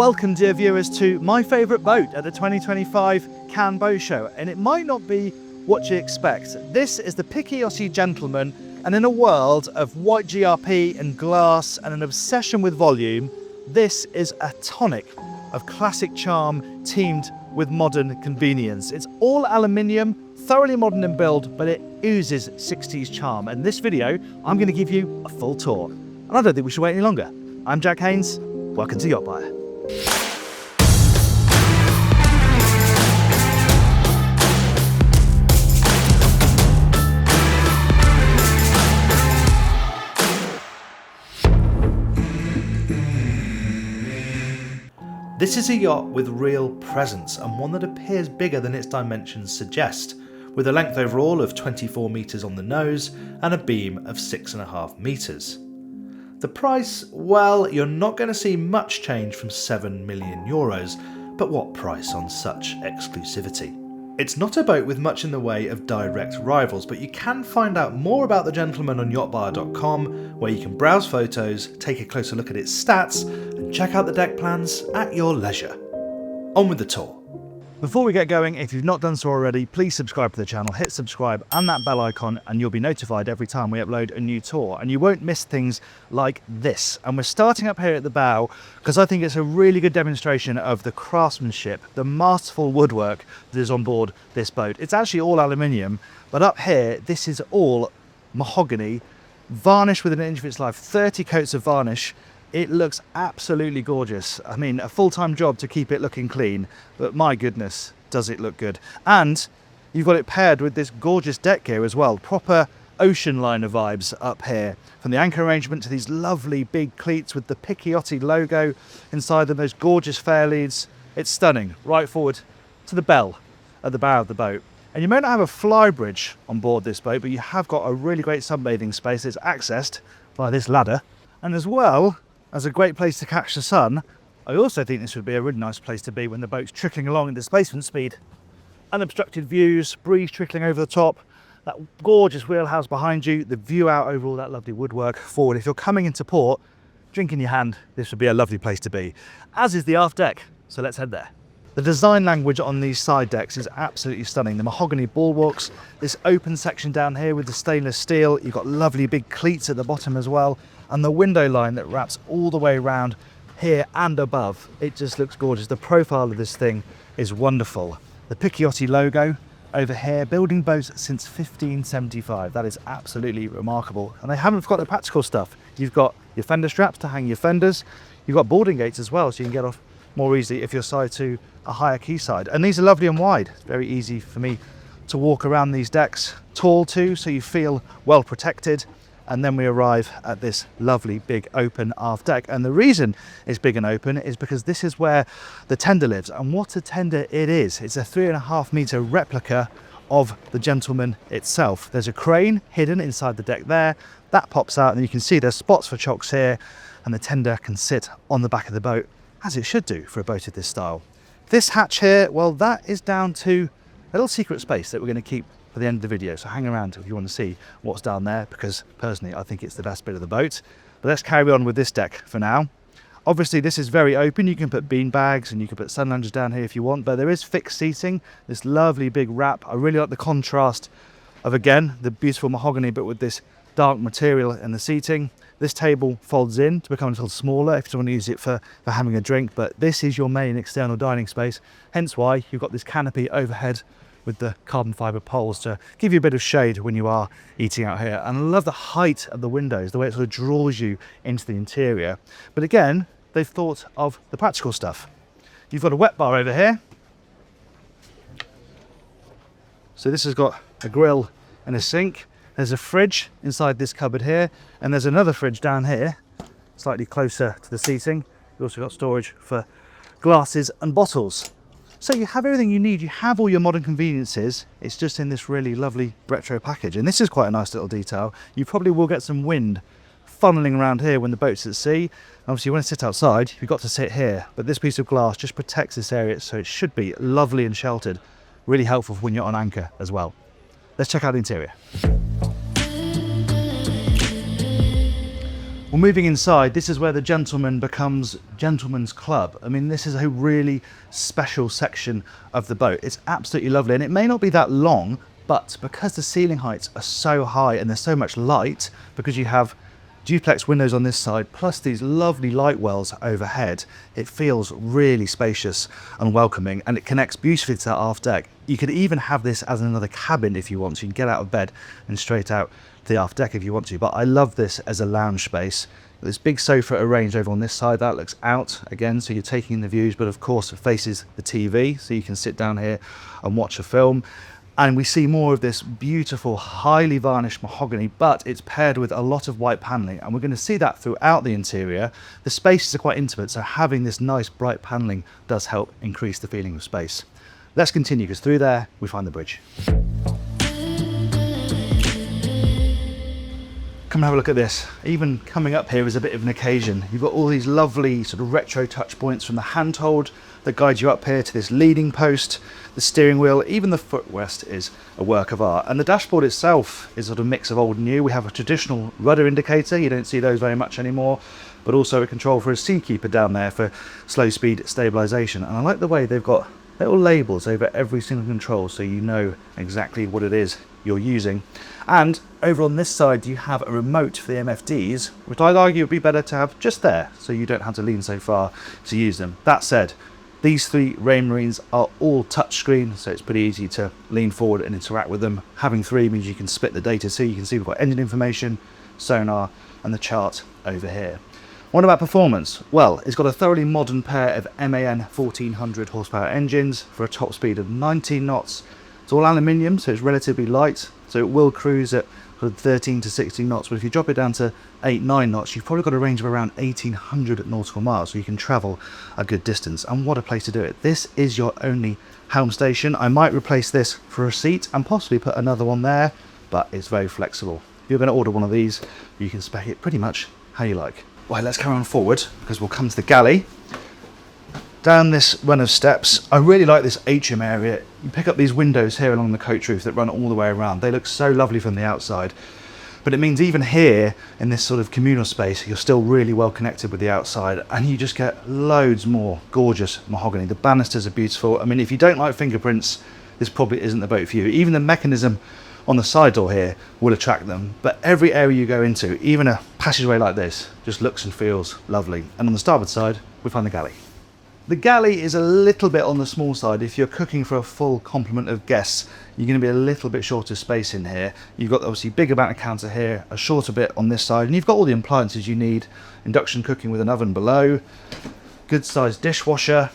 Welcome, dear viewers, to my favourite boat at the 2025 Cannes Boat Show, and it might not be what you expect. This is the Picchiotti Gentleman, and in a world of white GRP and glass and an obsession with volume, this is a tonic of classic charm teamed with modern convenience. It's all aluminium, thoroughly modern in build, but it oozes 60s charm. And in this video, I'm going to give you a full tour. And I don't think we should wait any longer. I'm Jack Haines. Welcome to YachtBuyer. This is a yacht with real presence, and one that appears bigger than its dimensions suggest, with a length overall of 24 metres on the nose and a beam of 6.5 metres. The price, well, you're not going to see much change from €7 million, but what price on such exclusivity? It's not a boat with much in the way of direct rivals, but you can find out more about the Gentleman on yachtbuyer.com, where you can browse photos, take a closer look at its stats, and check out the deck plans at your leisure. On with the tour. Before we get going, if you've not done so already, please subscribe to the channel, hit subscribe and that bell icon, and you'll be notified every time we upload a new tour, and you won't miss things like this. And we're starting up here at the bow because I think it's a really good demonstration of the craftsmanship, the masterful woodwork that is on board this boat. It's actually all aluminium, but up here, this is all mahogany, varnished within an inch of its life, 30 coats of varnish. It looks absolutely gorgeous. I mean, a full-time job to keep it looking clean, but my goodness, does it look good. And you've got it paired with this gorgeous deck gear as well, proper ocean liner vibes up here. From the anchor arrangement to these lovely big cleats with the Picchiotti logo inside them, those gorgeous fair leads. It's stunning, right forward to the bell at the bow of the boat. And you may not have a flybridge on board this boat, but you have got a really great sunbathing space that's accessed by this ladder. And as well, as a great place to catch the sun, I also think this would be a really nice place to be when the boat's trickling along at displacement speed. Unobstructed views, breeze trickling over the top, that gorgeous wheelhouse behind you, the view out over all that lovely woodwork forward. If you're coming into port, drink in your hand, this would be a lovely place to be, as is the aft deck, so let's head there. The design language on these side decks is absolutely stunning. The mahogany bulwarks, this open section down here with the stainless steel, you've got lovely big cleats at the bottom as well, and the window line that wraps all the way around here and above. It just looks gorgeous. The profile of this thing is wonderful. The Picchiotti logo over here, building boats since 1575. That is absolutely remarkable. And they haven't forgot the practical stuff. You've got your fender straps to hang your fenders. You've got boarding gates as well, so you can get off more easily if you're side to a higher quayside. And these are lovely and wide. It's very easy for me to walk around these decks. Tall too, so you feel well protected. And then we arrive at this lovely big open aft deck, and the reason it's big and open is because this is where the tender lives. And what a tender it is. It's a 3.5 metre replica of the Gentleman itself. There's a crane hidden inside the deck there that pops out, and you can see there's spots for chocks here, and the tender can sit on the back of the boat, as it should do for a boat of this style. This hatch here, well, that is down to a little secret space that we're going to keep for the end of the video, so hang around if you want to see what's down there, because personally I think it's the best bit of the boat. But let's carry on with this deck for now. Obviously this is very open. You can put bean bags and you can put sun loungers down here if you want, but there is fixed seating, this lovely big wrap. I really like the contrast of, again, the beautiful mahogany but with this dark material in the seating. This table folds in to become a little smaller if you want to use it for having a drink, but this is your main external dining space, hence why you've got this canopy overhead with the carbon fibre poles to give you a bit of shade when you are eating out here. And I love the height of the windows, the way it sort of draws you into the interior. But again, they've thought of the practical stuff. You've got a wet bar over here. So this has got a grill and a sink. There's a fridge inside this cupboard here, and there's another fridge down here, slightly closer to the seating. You've also got storage for glasses and bottles. So you have everything you need, you have all your modern conveniences, it's just in this really lovely retro package. And this is quite a nice little detail. You probably will get some wind funneling around here when the boat's at sea. Obviously you want to sit outside, you've got to sit here, but this piece of glass just protects this area, so it should be lovely and sheltered. Really helpful for when you're on anchor as well. Let's check out the interior. Well, moving inside, this is where the gentleman becomes gentleman's club. I mean, this is a really special section of the boat. It's absolutely lovely, and it may not be that long, but because the ceiling heights are so high and there's so much light, because you have duplex windows on this side, plus these lovely light wells overhead, it feels really spacious and welcoming, and it connects beautifully to that aft deck. You could even have this as another cabin if you want to. You can get out of bed and straight out to the aft deck if you want to, but I love this as a lounge space. This big sofa arranged over on this side, that looks out again, so you're taking in the views, but of course it faces the TV, so you can sit down here and watch a film. And we see more of this beautiful, highly varnished mahogany, but it's paired with a lot of white paneling, and we're going to see that throughout the interior. The spaces are quite intimate, so having this nice bright paneling does help increase the feeling of space. Let's continue, because through there we find the bridge. Come and have a look at this. Even coming up here is a bit of an occasion. You've got all these lovely sort of retro touch points from the handhold that guide you up here to this leading post, the steering wheel, even the footrest is a work of art. And the dashboard itself is sort of a mix of old and new. We have a traditional rudder indicator, you don't see those very much anymore, but also a control for a seakeeper down there for slow speed stabilization. And I like the way they've got little labels over every single control, so you know exactly what it is you're using. And over on this side you have a remote for the MFDs, which I'd argue would be better to have just there, so you don't have to lean so far to use them. That said, these three Raymarines are all touchscreen, so it's pretty easy to lean forward and interact with them. Having three means you can split the data, so you can see we've got engine information, sonar, and the chart over here. What about performance? Well, it's got a thoroughly modern pair of MAN 1400 horsepower engines for a top speed of 19 knots. It's all aluminium, so it's relatively light, so it will cruise at sort of 13 to 16 knots, but if you drop it down to 8-9 knots, you've probably got a range of around 1800 nautical miles, so you can travel a good distance. And what a place to do it. This is your only helm station. I might replace this for a seat and possibly put another one there, but it's very flexible. If you're going to order one of these, you can spec it pretty much how you like. Right, let's carry on forward, because we'll come to the galley. Down this run of steps, I really like this atrium area. You pick up these windows here along the coach roof that run all the way around. They look so lovely from the outside, but it means even here in this sort of communal space, you're still really well connected with the outside, and you just get loads more gorgeous mahogany. The banisters are beautiful. I mean, if you don't like fingerprints, this probably isn't the boat for you. Even the mechanism on the side door here will attract them, but every area you go into, even a passageway like this, just looks and feels lovely. And on the starboard side, we find the galley. The galley is a little bit on the small side. If you're cooking for a full complement of guests, you're going to be a little bit short of space in here. You've got obviously big amount of counter here, a shorter bit on this side, and you've got all the appliances you need. Induction cooking with an oven below, good sized dishwasher,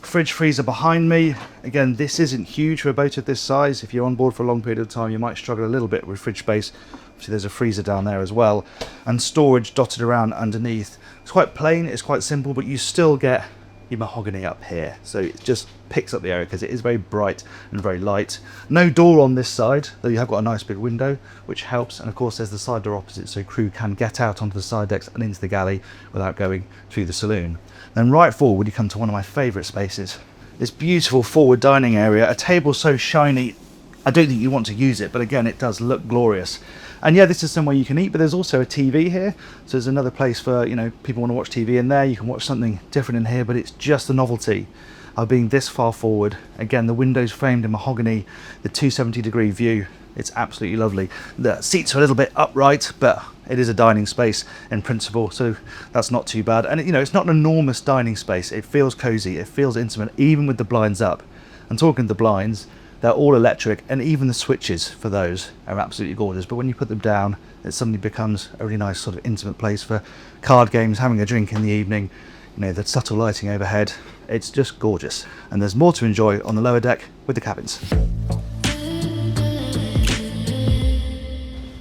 fridge freezer behind me. Again, this isn't huge for a boat of this size. If you're on board for a long period of time, you might struggle a little bit with fridge space. Obviously there's a freezer down there as well, and storage dotted around underneath. It's quite plain, it's quite simple, but you still get your mahogany up here, so it just picks up the area because it is very bright and very light. No door on this side, though you have got a nice big window, which helps. And of course there's the side door opposite, so crew can get out onto the side decks and into the galley without going through the saloon. Then right forward you come to one of my favourite spaces, this beautiful forward dining area. A table so shiny I don't think you want to use it, but again it does look glorious. And yeah, this is somewhere you can eat, but there's also a TV here, so there's another place for, you know, people want to watch TV in there. You can watch something different in here, but it's just the novelty of being this far forward. Again, the windows framed in mahogany, the 270-degree view, it's absolutely lovely. The seats are a little bit upright, but it is a dining space in principle, so that's not too bad. And you know, it's not an enormous dining space. It feels cozy, it feels intimate, even with the blinds up. And talking to the blinds, they're all electric, and even the switches for those are absolutely gorgeous. But when you put them down, it suddenly becomes a really nice sort of intimate place for card games, having a drink in the evening. You know, the subtle lighting overhead, it's just gorgeous. And there's more to enjoy on the lower deck with the cabins.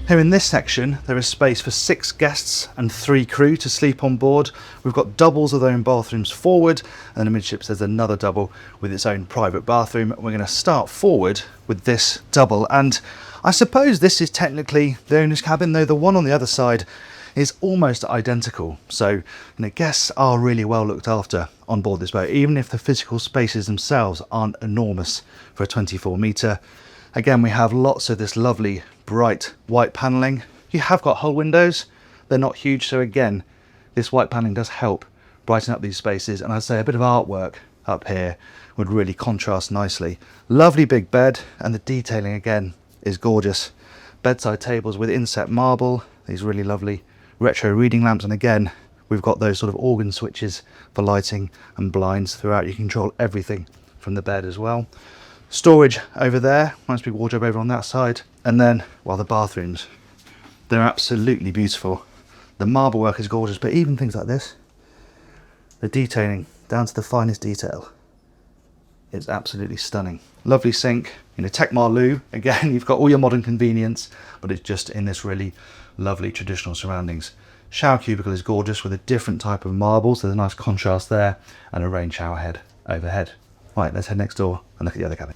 Here in this section, there is space for 6 guests and 3 crew to sleep on board. We've got doubles of their own bathrooms forward, and amidships there's another double with its own private bathroom. We're going to start forward with this double, and I suppose this is technically the owner's cabin, though the one on the other side is almost identical. So, you know, guests are really well looked after on board this boat, even if the physical spaces themselves aren't enormous for a 24-metre. Again, we have lots of this lovely bright white panelling. You have got hull windows, they're not huge, so again, this white paneling does help brighten up these spaces, and I'd say a bit of artwork up here would really contrast nicely. Lovely big bed, and the detailing again is gorgeous. Bedside tables with inset marble, these really lovely retro reading lamps, and again we've got those sort of organ switches for lighting and blinds throughout. You control everything from the bed as well. Storage over there, nice big wardrobe over on that side, and then, well, the bathrooms, they're absolutely beautiful. The marble work is gorgeous, but even things like this, the detailing down to the finest detail, it's absolutely stunning. Lovely sink, Tekmar loo. Again, you've got all your modern convenience, but it's just in this really lovely traditional surroundings. Shower cubicle is gorgeous with a different type of marble, so there's a nice contrast there, and a rain shower head overhead. Right, let's head next door and look at the other cabin.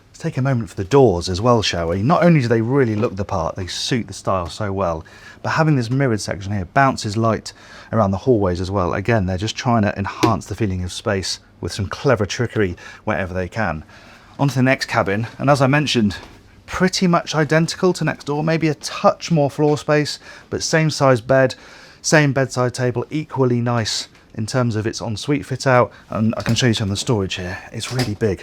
Let's take a moment for the doors as well, shall we? Not only do they really look the part, they suit the style so well, but having this mirrored section here bounces light around the hallways as well. Again, they're just trying to enhance the feeling of space with some clever trickery wherever they can. On to the next cabin, and as I mentioned, pretty much identical to next door, maybe a touch more floor space, but same size bed, same bedside table, equally nice in terms of its ensuite fit out, and I can show you some of the storage here. It's really big,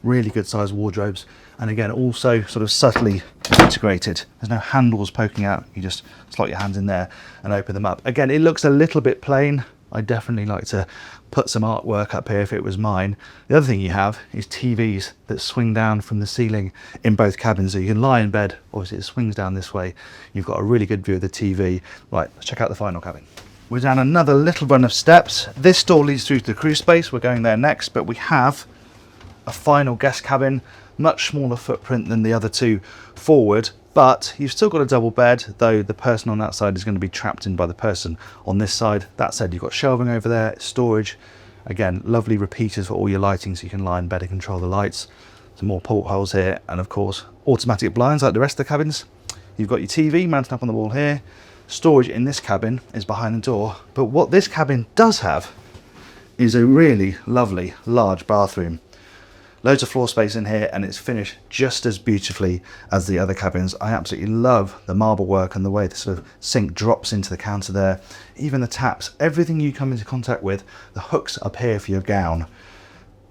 really good sized wardrobes, and again also sort of subtly integrated. There's no handles poking out, you just slot your hands in there and open them up. Again, it looks a little bit plain. I definitely like to put some artwork up here if it was mine. The other thing you have is TVs that swing down from the ceiling in both cabins, so you can lie in bed, obviously it swings down this way, you've got a really good view of the TV. Right, let's check out the final cabin. We're down another little run of steps. This door leads through to the crew space, we're going there next, but we have a final guest cabin, much smaller footprint than the other two forward, but you've still got a double bed, though the person on that side is going to be trapped in by the person on this side. That said, you've got shelving over there, storage, again, lovely repeaters for all your lighting so you can lie in bed and control the lights. Some more portholes here, and of course, automatic blinds like the rest of the cabins. You've got your TV mounted up on the wall here. Storage in this cabin is behind the door, but what this cabin does have is a really lovely large bathroom. Loads of floor space in here, and it's finished just as beautifully as the other cabins. I absolutely love the marble work and the way the sort of sink drops into the counter there. Even the taps, everything you come into contact with, the hooks up here for your gown.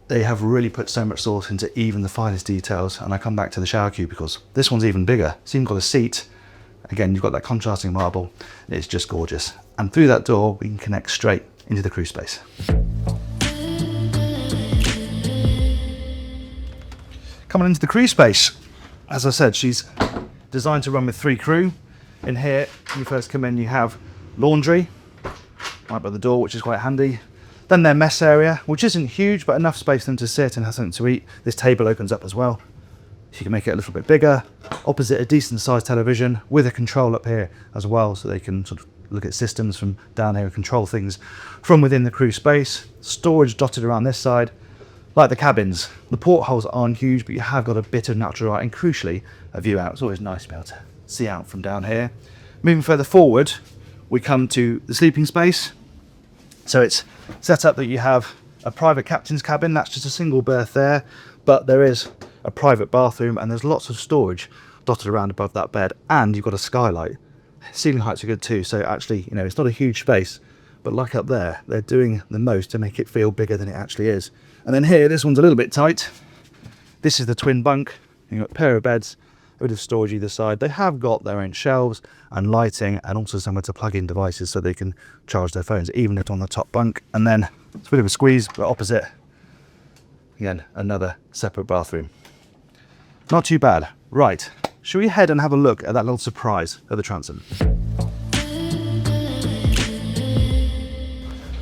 They have really put so much thought into even the finest details, and I come back to the shower cubicles. This one's even bigger. It's even got a seat. Again, you've got that contrasting marble. It's just gorgeous. And through that door, we can connect straight into the crew space. Coming into the crew space, as I said, she's designed to run with 3 crew. In here, when you first come in, you have laundry right by the door, which is quite handy. Then their mess area, which isn't huge, but enough space for them to sit and have something to eat. This table opens up as well, so you can make it a little bit bigger. Opposite, a decent sized television with a control up here as well, so they can sort of look at systems from down here and control things from within the crew space. Storage dotted around this side. Like the cabins, the portholes aren't huge, but you have got a bit of natural light and crucially a view out. It's always nice to be able to see out from down here. Moving further forward, we come to the sleeping space. So it's set up that you have a private captain's cabin. That's just a single berth there, but there is a private bathroom and there's lots of storage dotted around above that bed, and you've got a skylight. Ceiling heights are good too, so actually, it's not a huge space, but like up there, they're doing the most to make it feel bigger than it actually is. And then here, this one's a little bit tight. This is the twin bunk. You've got a pair of beds, a bit of storage either side. They have got their own shelves and lighting, and also somewhere to plug in devices so they can charge their phones, even if it's on the top bunk. And then it's a bit of a squeeze, but opposite, again, another separate bathroom. Not too bad. Right, shall we head and have a look at that little surprise of the transom?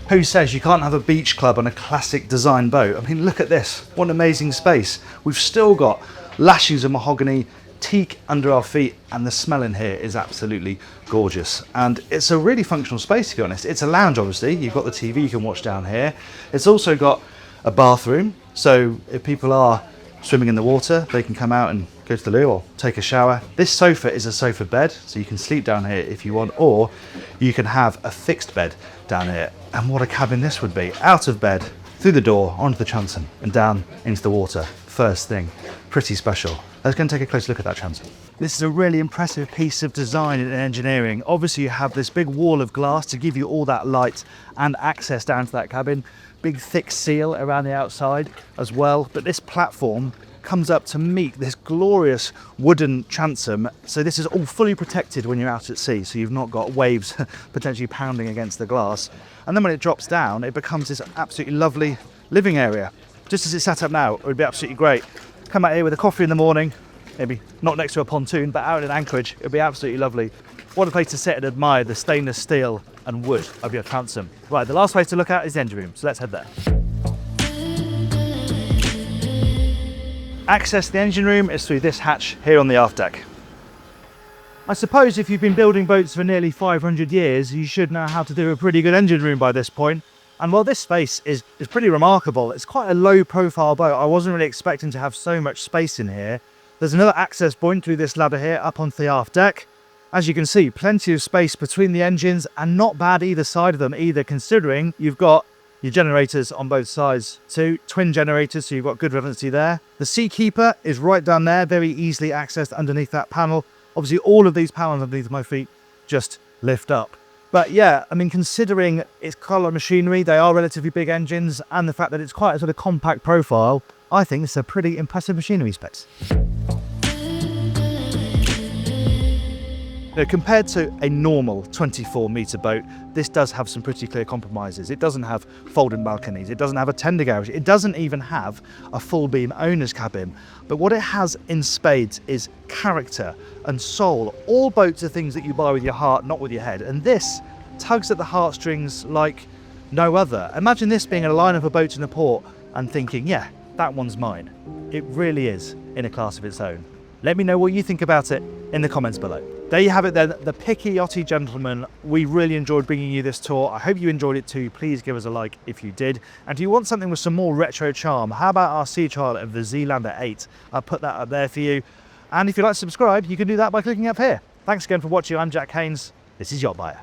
Who says you can't have a beach club on a classic design boat? I mean, look at this. What an amazing space. We've still got lashings of mahogany, teak under our feet, and the smell in here is absolutely gorgeous. And it's a really functional space, to be honest. It's a lounge, obviously. You've got the TV you can watch down here. It's also got a bathroom, so if people are swimming in the water, they can come out and go to the loo or take a shower. This sofa is a sofa bed, so you can sleep down here if you want, or you can have a fixed bed down here. And what a cabin this would be. Out of bed, through the door, onto the transom, and down into the water. First thing. Pretty special. Let's go and take a close look at that transom. This is a really impressive piece of design and engineering. Obviously you have this big wall of glass to give you all that light and access down to that cabin. Big thick seal around the outside as well. But this platform comes up to meet this glorious wooden transom. So this is all fully protected when you're out at sea. So you've not got waves potentially pounding against the glass. And then when it drops down, it becomes this absolutely lovely living area. Just as it's set up now, it would be absolutely great. Come out here with a coffee in the morning, maybe not next to a pontoon, but out in Anchorage, it would be absolutely lovely. What a place to sit and admire the stainless steel and wood of your transom. Right, the last place to look at is the engine room, so let's head there. Access to the engine room is through this hatch here on the aft deck. I suppose if you've been building boats for nearly 500 years, you should know how to do a pretty good engine room by this point. And while this space is pretty remarkable, it's quite a low profile boat. I wasn't really expecting to have so much space in here. There's another access point through this ladder here up onto the aft deck. As you can see, plenty of space between the engines and not bad either side of them either, considering you've got your generators on both sides too. Twin generators, so you've got good redundancy there. The Seakeeper is right down there, very easily accessed underneath that panel. Obviously all of these panels underneath my feet just lift up. But yeah, I mean, considering it's colour machinery, they are relatively big engines, and the fact that it's quite a sort of compact profile, I think it's a pretty impressive machinery space. Now, compared to a normal 24-metre boat, this does have some pretty clear compromises. It doesn't have folding balconies, it doesn't have a tender garage, it doesn't even have a full beam owner's cabin. But what it has in spades is character and soul. All boats are things that you buy with your heart, not with your head. And this tugs at the heartstrings like no other. Imagine this being a line of a boat in a port and thinking, yeah, that one's mine. It really is in a class of its own. Let me know what you think about it in the comments below. There you have it then, the Picchiotti Gentleman. We really enjoyed bringing you this tour. I hope you enjoyed it too. Please give us a like if you did. And do you want something with some more retro charm? How about our sea trial of the Zealander 8? I'll put that up there for you. And if you'd like to subscribe, you can do that by clicking up here. Thanks again for watching. I'm Jack Haines. This is YachtBuyer.